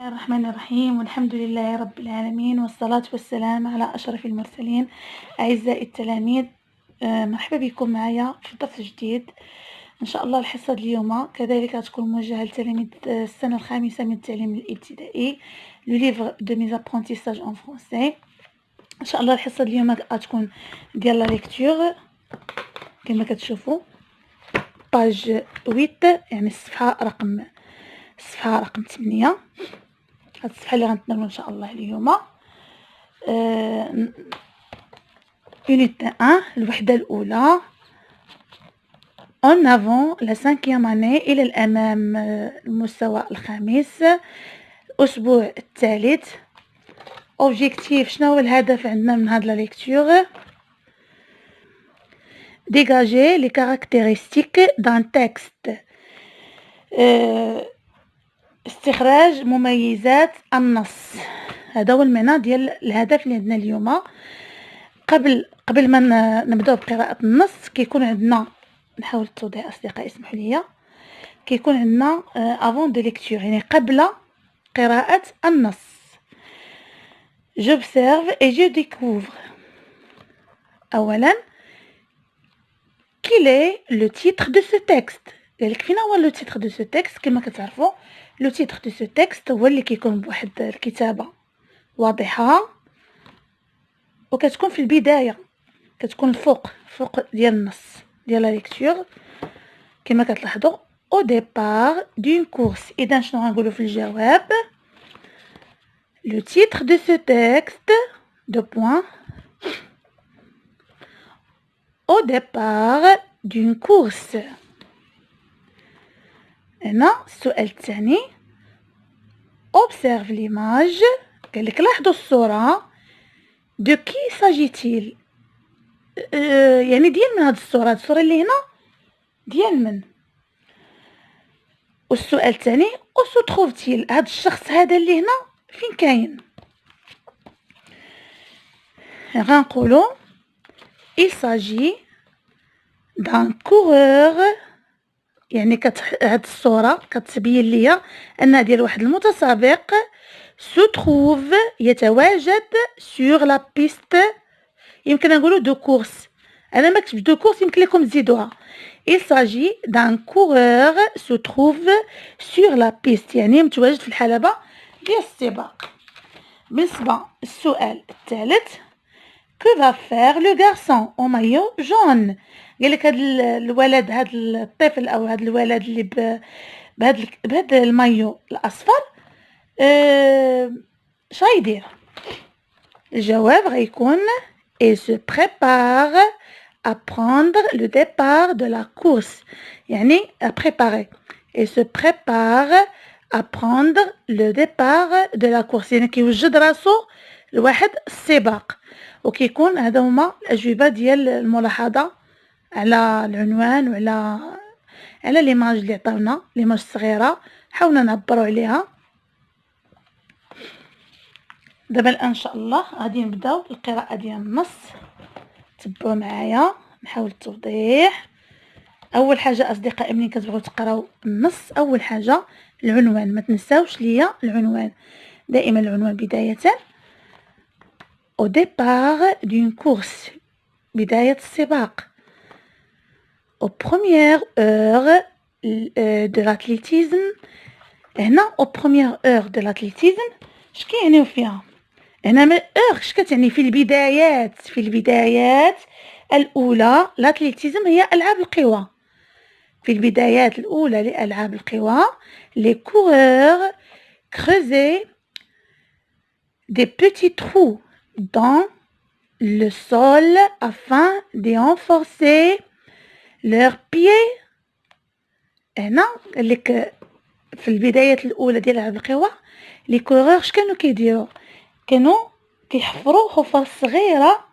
الرحمن الرحيم والحمد لله رب العالمين والصلاة والسلام على أشرف المرسلين. أعزائي التلاميذ، مرحبا بكم معايا في درس جديد. إن شاء الله الحصة اليوم كذلك تكون موجهة لتلاميذ السنة الخامسة من التعليم الابتدائي لو ليفر دو ميز ابرونتيساج اون فرونسي. إن شاء الله الحصة اليوم غتكون ديال لا ليكتور كما كتشوفوا باج 8، يعني الصفحة رقم 8. هاد الصفحة اللي غنتناولو ان شاء الله اليوم يونيت 1 الوحدة الأولى en avant la 5e année، إلى الأمام المستوى الخامس الأسبوع الثالث. اوبجيكتيف، شنو هو الهدف عندنا من هاد لا ليكتور؟ dégager les caractéristiques d'un texte، استخراج مميزات النص. هذا هو المعنى ديال الهدف اللي عندنا اليوم. قبل ما نبداو بقراءة النص كيكون عندنا، نحاول التوضيح اصدقائي اسمحوا لي، كيكون عندنا افون دو ليكتور، يعني قبل قراءة النص. j'observe et je découvre. اولا quel est le titre de ce texte؟ قالك فين هو لو تيتر دو سو تيكست؟ كما كتعرفوا لو تيتر دو سو تيكست هو اللي كيكون بواحد الكتابه واضحه وكتكون في البدايه، كتكون الفوق ديال النص ديال لا ليكتور كما كتلاحظوا او ديبار دون كورس. اذا شنو غنقولوا في الجواب؟ لو تيتر دو سو تيكست دو بوين au départ d'une course. هنا السؤال الثاني observe l'image، قالك لاحظوا الصورة. de qui s'agit-il؟ يعني ديال من هاد الصورة اللي هنا ديال من؟ والسؤال الثاني où se trouve-t-il؟ هاد الشخص هذا اللي هنا فين كاين؟ غنقولوا il s'agit d'un coureur، يعني هاد الصورة كتبين ليا أنها ديال واحد المتسابق. se trouve يتواجد sur la piste، يمكن نقولوا دو كورس. أنا ما كتبت دو كورس، يمكن لكم تزيدوها. il s'agit d'un coureur se trouve sur la piste، يعني متواجد في الحلبة ديال السباق. بالنسبة للسؤال الثالث que va faire le garçon au maillot jaune؟ قالك هاد الولد، هاد الطفل او هاد الولد اللي بهاد المايو الاصفر شايدير؟ الجواب غيكون il se prépare à prendre le départ de la course، يعني préparer. il se prépare à prendre le départ de la course، يعني كيوجد راسو لواحد السباق. وكيكون هذا هما الأجوبة ديال الملاحظة على العنوان وعلى ليماج اللي عطاونا، ليماج صغيرة حاولنا نعبروا عليها. دابا الآن إن شاء الله غادي نبداو القراءة ديال النص. تبعوا معايا، نحاول التوضيح. أول حاجة أصدقائي ملي كتبغيو تقراو النص، أول حاجة العنوان، ما تنساوش ليا العنوان. دائما العنوان بداية au départ d'une course، بداية السباق. aux premières heures de l'athlétisme. هنا aux premières heures de l'athlétisme اش كيعنيو فيها؟ هنا heure اش كتعني؟ في البدايات الأولى. l'athlétisme هي ألعاب القوى. في البدايات الأولى لألعاب القوى les coureurs creusaient des petits trous dans le sol afin de renforcer leurs pieds. هنا قالك في البدايات الأولى ديال ألعاب القوى لي كورور اش كانوا كيديروا؟ كانوا كيحفروا حفر صغيرة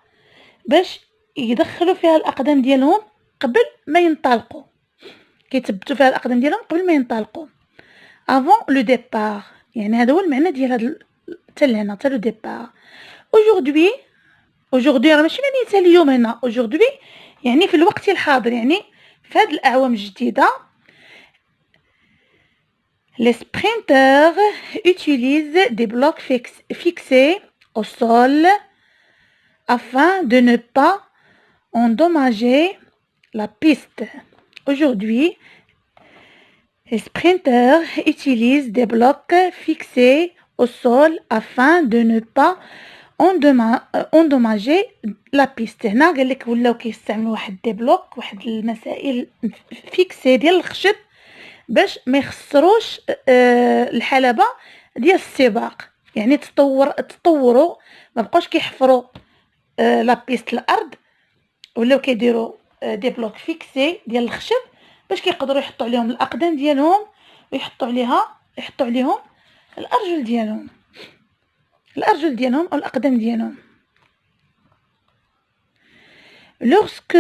باش يدخلوا فيها الأقدام ديالهم قبل ما ينطلقوا، كيثبتوا فيها الأقدام ديالهم قبل ما ينطلقوا. avant le départ، يعني هذا هو المعنى ديال هذا حتى لهنا، حتى لو ديبار. aujourd'hui راه ماشي معنى حتى اليوم، هنا aujourd'hui يعني في الوقت الحاضر، يعني في هاد الأعوام الجديدة. Les sprinteurs utilisent des blocs fixés au sol afin de ne pas endommager la piste. Aujourd'hui, les sprinteurs utilisent des blocs fixés au sol afin de ne pas endommager la piste. هنا قال لك ولاو كيستعملوا واحد دي بلوك، واحد المسائل فيكسي ديال الخشب باش ما يخسروش الحلبة ديال السباق. يعني تطوروا ما بقاوش كيحفروا لا بيست الارض، ولاو كيديروا دي بلوك فيكسي ديال الخشب باش كيقدروا يحطوا عليهم الاقدام ديالهم ويحطوا عليهم الارجل ديالهم او الاقدام ديالهم. lorsque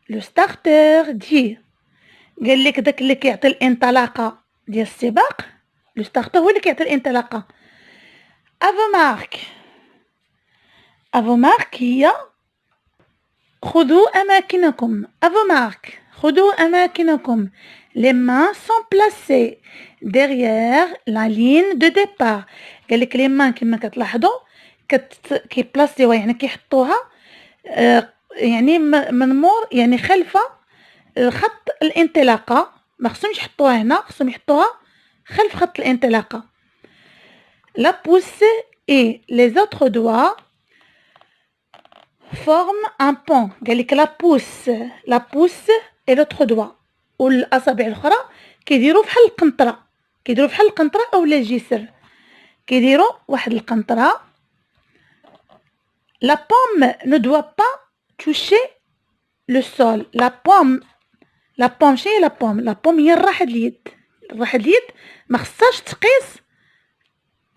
le starter dit قال لك داك اللي كيعطي الانطلاقه ديال السباق، لو ستارتر هو اللي كيعطي الانطلاقه. افومارك هي خذوا اماكنكم. خذوا اماكنكم. les mains sont placées derrière la ligne de départ. قال لك les mains كما كتلاحظوا كيبلاسيوها، يعني كيحطوها يعني من مور، يعني خلف خط الانطلاقه. ما خصهمش يحطوها هنا، خصهم يحطوها خلف خط الانطلاقه. la pousse et les autres doigts forment un pont. قال لك la pousse et l'autre doigt، والاصابع الاخرى كيديروا بحال القنطره اولا الجسر، كيديروا واحد القنطره. la paume ne doit pas toucher le sol. la paume شنو هي لا بوم؟ هي الراحه اليد ما خصهاش تقيس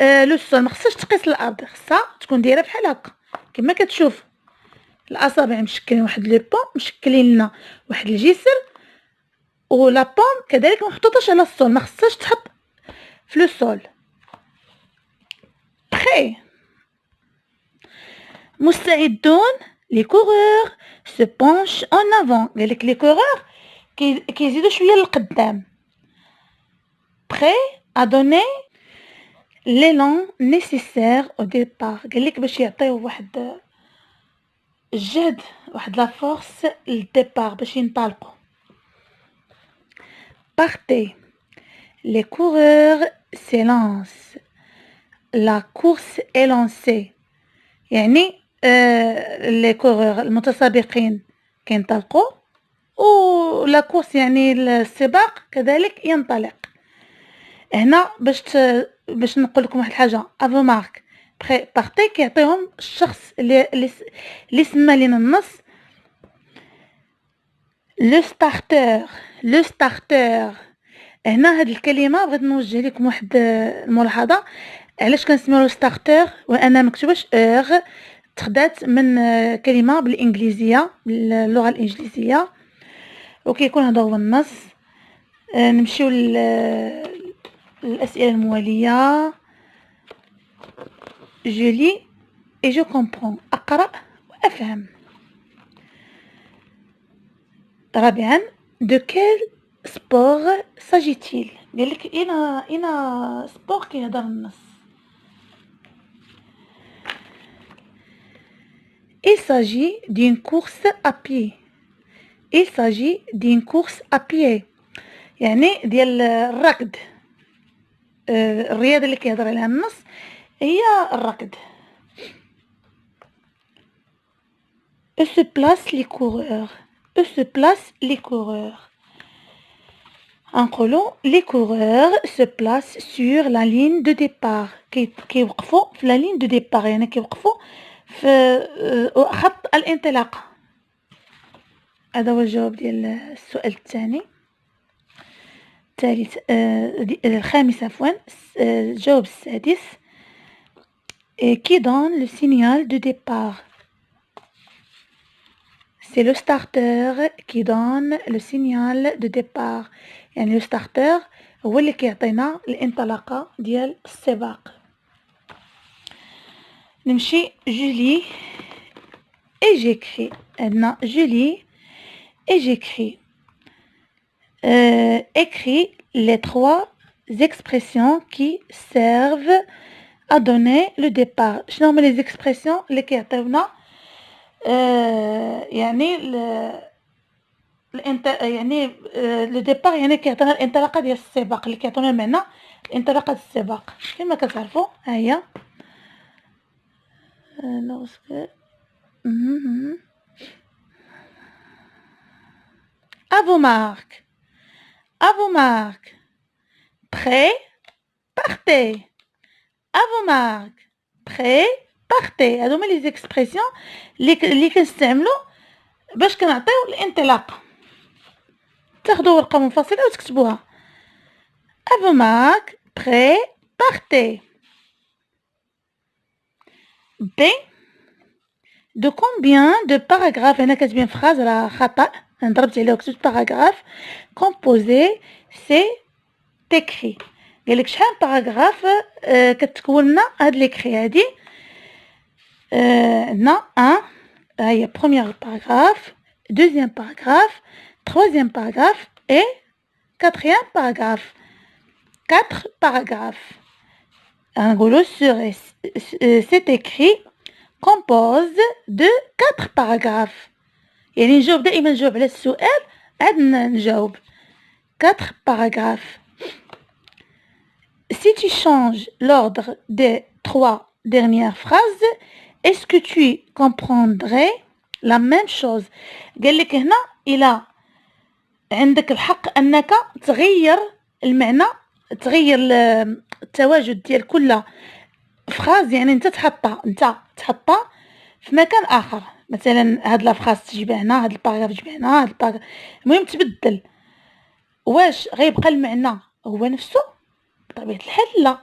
لو سول، ما خصهاش تقيس الارض، خصها تكون دايره بحال هكا كما كتشوف. الاصابع مشكلين واحد لو بوم، مشكلين لنا واحد الجسر، ولا بوم كذلك ما محطوطاش على السول، ما خصهاش تحط في لو سول. بخي مستعدون. لي كورور سو بونش اون افون. قالك لي كورور كيزيدوا شويه للقدام. prêt à donner l'élan nécessaire au départ. قالك باش يعطيو واحد الجهد، واحد لا فورس للديبار باش ينطلقوا. partez. les coureurs s'élancent. la course est lancée. يعني les coureurs المتسابقين كينطلقوا، و لا كورس يعني السباق كذلك ينطلق. هنا باش نقول لكم واحد الحاجه، افومارك بخي بارتي كيعطيهم الشخص اللي سما لينا النص. لو ستارتر هنا هاد الكلمه بغيت نوجه لكم واحد الملاحظه. علاش كنسميو لو ستارتر وانا مكتوباش تخدات من كلمه بالانجليزيه، باللغه الانجليزيه، وكيكون هذا هو النص. نمشيو للأسئلة الموالية. je lis et je comprends. أقرأ وأفهم. رابعا de quel sport s'agit-il؟ قالك إنا سبور كيهضر النص. il s'agit d'une course à pied. يعني ديال الركض. الرياضه اللي كيهضر عليها النص هي الركض. où se placent les coureurs. نقولوا les coureurs se placent sur la ligne de départ. كيوقفوا في la ligne de départ، يعني كيوقفوا في خط الانطلاق. هذا هو الجواب ديال السؤال الثاني. الخامس عفوا. الجواب السادس. qui donne le signal de départ. c'est le starter qui donne le signal de départ. يعني le starter هو اللي كيعطينا الانطلاقه ديال السباق. نمشي je lis et j'écris. عندنا je lis et j'écris. écris les trois expressions qui servent à donner le départ. شنو هما les expressions اللي كيعطيونا يعني يعني لو ديبار، يعني كيعطينا الانطلاقه ديال السباق، اللي كيعطيونا المعنى الانطلاقه ديال السباق. كما كتعرفوا ها هي à vos marques, à vos marques, prêt, partez, à vos marques, prêt, partez. هادو هما لي زيكسبرسيون اللي كنستعملو باش كنعطيو الانطلاقه. تاخدوا ورقه منفصله وتكتبوها. à vos marques, prêt, partez. B. De combien de paragraphes, هنا كتبين phrase راه خطأ، ضربت عليه وكتبت paragraphe composé c'est écrit. قالك شحال باراغراف كتكون لنا هاد ليكري هادي. عندنا 1 ها هي premier paragraphe, deuxième paragraphe, troisième paragraphe et quatrième paragraphe. 4 paragraphes. نقولو sur c'est écrit compose de 4 paragraphes. يعني نجاوب دائما نجاوب على السؤال عاد نجاوب 4 paragraphes. Si tu changes l'ordre des 3 dernières phrases, est-ce que tu comprendrais la même chose؟ قال لك هنا إلا عندك الحق أنك تغير المعنى، تغير التواجد ديال كل فراز، يعني انت تحطها في مكان اخر. مثلا هاد لا فراز تجيبها هنا، هاد الباراغراف تجيبها هنا، هاد الباراغراف، المهم تبدل. واش غيبقى المعنى هو نفسه؟ بطبيعه الحال لا.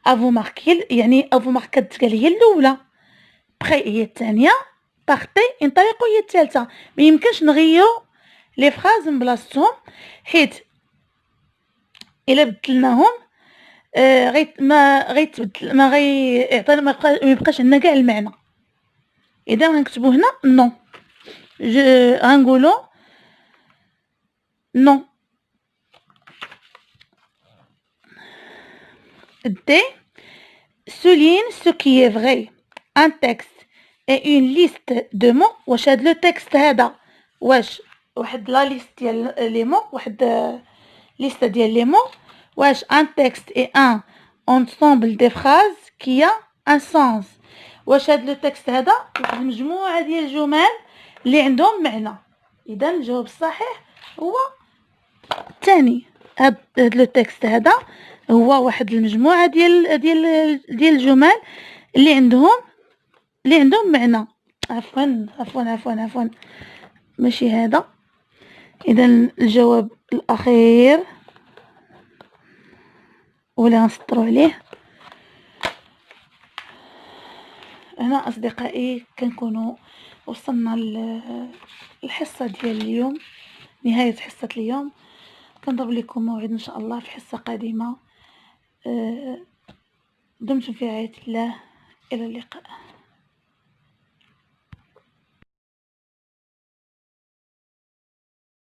افو مارك يعني افو مارك كتقال هي الاولى، بخي هي الثانيه، بارتي انطلقوا هي الثالثه. ما يمكنش نغيروا لي فراز من بلاصتهم، حيت الا بدلناهم ما غيعطينا ما يبقاش عندنا كاع المعنى. اذا غنكتبو هنا نو، غنقولو نو. D. Souligne ce qui est vrai. Un texte et une liste de mots. واش هاد لو تكست هذا واش واحد لا ليست ديال لي مو، واحد ليست ديال لي مو، واش un texte et un ensemble des phrases qui a un sens. واش هاد لو تكست هذا واحد المجموعه ديال الجمل اللي عندهم معنى. اذا الجواب الصحيح هو الثاني. هاد لو تكست هذا هو واحد المجموعه ديال الجمل اللي عندهم معنى. عفوا ماشي هذا. اذا الجواب الاخير ولا نسطروا عليه هنا. اصدقائي كنكونوا وصلنا للحصه ديال اليوم، نهايه حصه اليوم. كنضرب لكم موعد ان شاء الله في حصه قادمه. دمتم في رعايه الله، الى اللقاء.